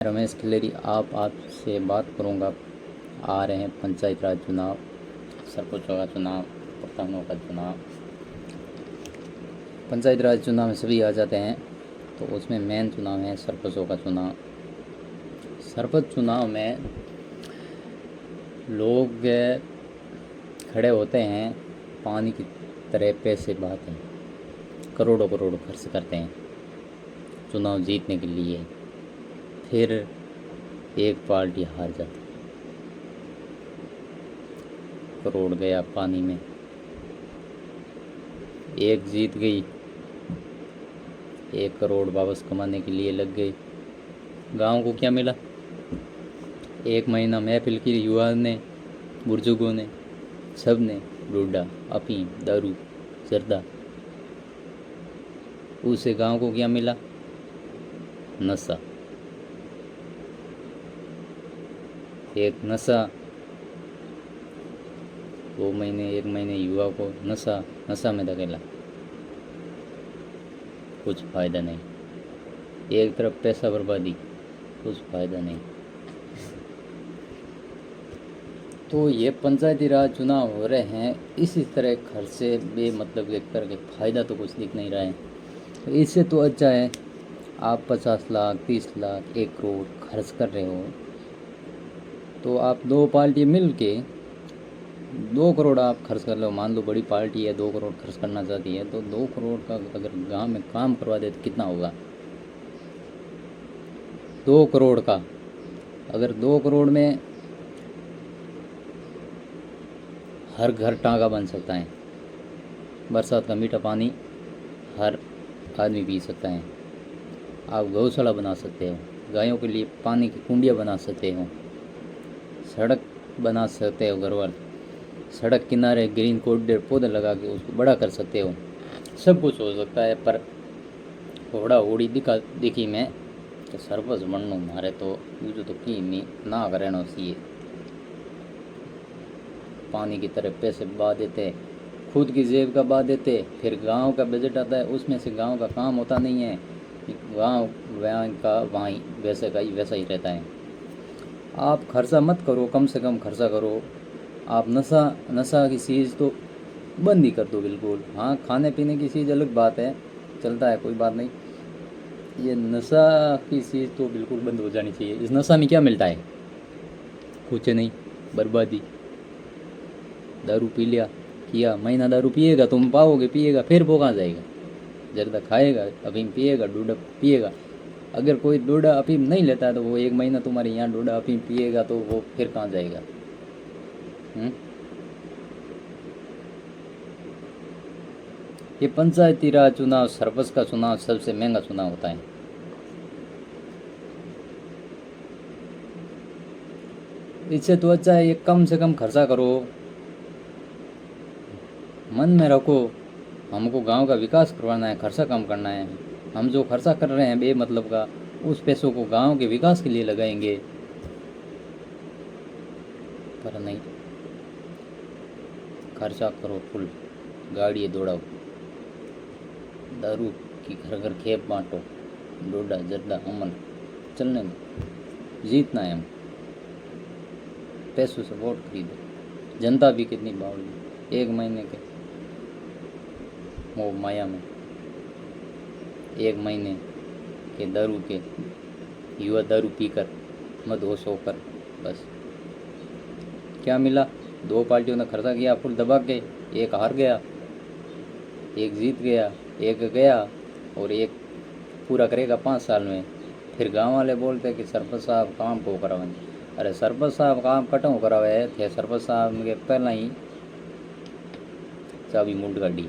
रमेश खिलेरी आपसे बात करूंगा। आ रहे हैं पंचायत राज चुनाव, सरपंचों का चुनाव, प्रधानों का चुनाव। पंचायत राज चुनाव में सभी आ जाते हैं, तो उसमें मेन चुनाव है सरपंचों का चुनाव। सरपंच चुनाव में लोग खड़े होते हैं, पानी की तरह पैसे बहाते हैं, करोड़ों करोड़ खर्च करते हैं चुनाव जीतने के लिए। फिर एक पार्टी हार जाती, करोड़ गया पानी में। एक जीत गई, 1 करोड़ वापस कमाने के लिए लग गई। गांव को क्या मिला? 1 महीना महफिल की युवा ने, बुजुर्गों ने, सब ने डोडा, अफीम, दारू, जर्दा। उससे गांव को क्या मिला? नशा। एक नशा, 2 महीने 1 महीने युवा को नशा में धकेला, कुछ फ़ायदा नहीं। एक तरफ पैसा बर्बादी, कुछ फ़ायदा नहीं। तो ये पंचायती राज चुनाव हो रहे हैं, इसी तरह खर्चे बेमतलब के करके फ़ायदा तो कुछ दिख नहीं रहा है। तो इससे तो अच्छा है आप 50 लाख, 30 लाख, 1 करोड़ खर्च कर रहे हो, तो आप 2 पार्टी मिल के 2 करोड़ आप खर्च कर लो। मान लो बड़ी पार्टी है, 2 करोड़ खर्च करना चाहती है, तो 2 करोड़ का अगर गांव में काम करवा दे तो कितना होगा? 2 करोड़ का, अगर 2 करोड़ में हर घर टाँका बन सकता है, बरसात का मीठा पानी हर आदमी पी सकता है। आप गौशाला बना सकते हो, गायों के लिए पानी की कुंडियाँ बना सकते हो, सड़क बना सकते हो, घरवाल सड़क किनारे ग्रीन कॉरिडोर पौधे लगा के उसको बड़ा कर सकते हो। सब कुछ हो सकता है, पर होड़ा होड़ी दिखी में कि सरपंच बनना मारे तो यूँ तो की नहीं ना रहना चाहिए। पानी की तरह पैसे बहा देते, खुद की जेब का बहा देते, फिर गांव का बजट आता है, उसमें से गांव का काम होता नहीं है। गांव वहाँ का वहीं वैसे का ही वैसा ही रहता है। आप खर्चा मत करो, कम से कम खर्चा करो। आप नशा की चीज़ तो बंद ही कर दो बिल्कुल। हाँ, खाने पीने की चीज़ अलग बात है, चलता है, कोई बात नहीं। ये नशा की चीज़ तो बिल्कुल बंद हो जानी चाहिए। इस नशा में क्या मिलता है? कुछ नहीं, बर्बादी। दारू पी लिया, किया महीना दारू पिएगा, तुम पाओगे, पिएगा, फिर वो कहाँ जाएगा? जर्दा खाएगा, अफीम पिएगा, डोडा पिएगा। अगर कोई डोडा अफीम नहीं लेता है तो वो 1 महीना तुम्हारे यहाँ डोडा अफीम पिएगा, तो वो फिर कहाँ जाएगा? ये पंचायती राज चुनाव, सरपंच का चुनाव सबसे महंगा चुनाव होता है। इससे तो अच्छा है ये कम से कम खर्चा करो। मन में रखो हमको गांव का विकास करवाना है, खर्चा कम करना है। हम जो खर्चा कर रहे हैं बेमतलब का, उस पैसों को गांव के विकास के लिए लगाएंगे। पर नहीं, खर्चा करो फुल, गाड़ी दौड़ाओ, दारू की घर घर खेप बांटो, डोडा जर्दा अमन चलने दो। जीतना है हम, पैसों से वोट खरीदो। जनता भी कितनी बावली, 1 महीने के वो माया में, 1 महीने के दारू के युवा दारू पीकर मदहोश होकर बस क्या मिला? 2 पार्टियों ने खर्चा किया फुल दबा के, एक हार गया, एक जीत गया, एक गया और एक पूरा करेगा 5 साल में। फिर गांव वाले बोलते कि सरपंच साहब काम को करावें। अरे सरपंच साहब काम कटों करावे थे, सरपंच साहब के पहला ही चाबी मुंड गाड़ी।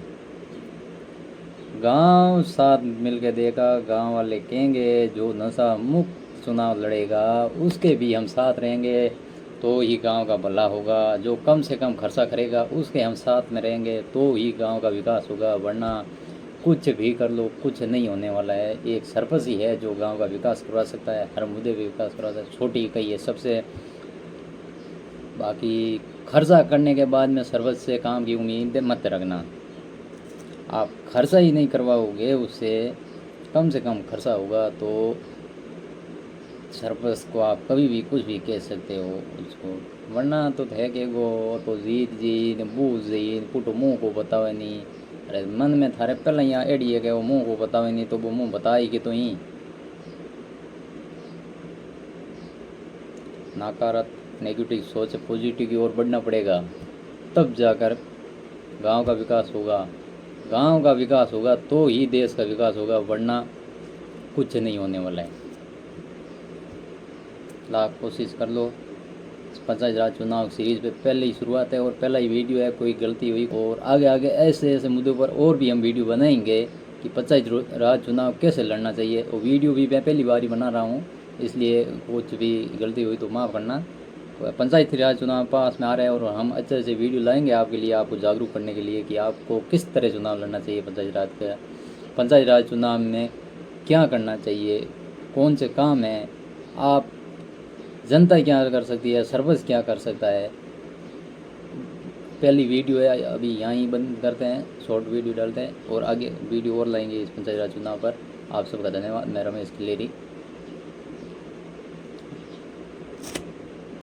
गांव साथ मिलके देखा, गांव वाले कहेंगे जो नशा मुक्त चुनाव लड़ेगा उसके भी हम साथ रहेंगे, तो ही गांव का भला होगा। जो कम से कम खर्चा करेगा उसके हम साथ में रहेंगे, तो ही गांव का विकास होगा। वरना कुछ भी कर लो, कुछ नहीं होने वाला है। एक सरपंच ही है जो गांव का विकास करवा सकता है, हर मुद्दे पे विकास करवा सकता है। छोटी इकाई है सबसे, बाकी खर्चा करने के बाद में सरपंच से काम की उम्मीद मत रखना। आप खर्चा ही नहीं करवाओगे उससे, कम से कम खर्चा होगा तो सरपंच को आप कभी भी कुछ भी कह सकते हो उसको, वरना तो है कि वो तो जीत जी ने बूझ जी पुटो मुँह को बतावे नहीं। अरे मन में थारे पहले यहाँ एडी है कि वो मुँह को बतावे नहीं, तो वो मुँह बताए कि तो ही नकारात्मक नेगेटिव सोच पॉजिटिव की ओर बढ़ना पड़ेगा, तब जाकर गांव का विकास होगा। गांव का विकास होगा तो ही देश का विकास होगा, वरना कुछ नहीं होने वाला है। लाख कोशिश कर लो। पंचायत राज चुनाव सीरीज पे पहले ही शुरुआत है और पहला ही वीडियो है, कोई गलती हुई और आगे आगे ऐसे ऐसे मुद्दों पर और भी हम वीडियो बनाएंगे कि पंचायत राज चुनाव कैसे लड़ना चाहिए। वो वीडियो भी मैं पहली बार ही बना रहा हूँ, इसलिए कुछ भी गलती हुई तो माफ़ करना। पंचायती राज चुनाव पास में आ रहे हैं और हम अच्छे से वीडियो लाएंगे आपके लिए, आपको जागरूक करने के लिए कि आपको किस तरह चुनाव लड़ना चाहिए। पंचायत राज चुनाव में क्या करना चाहिए, कौन से काम हैं, आप जनता क्या कर सकती है, सरपंच क्या कर सकता है। पहली वीडियो है अभी यहाँ ही बंद करते हैं, शॉर्ट वीडियो डालते हैं और आगे वीडियो और लाएंगे इस पंचायत राज चुनाव पर। आप सबका धन्यवाद। मैं रमेश खिलेरी।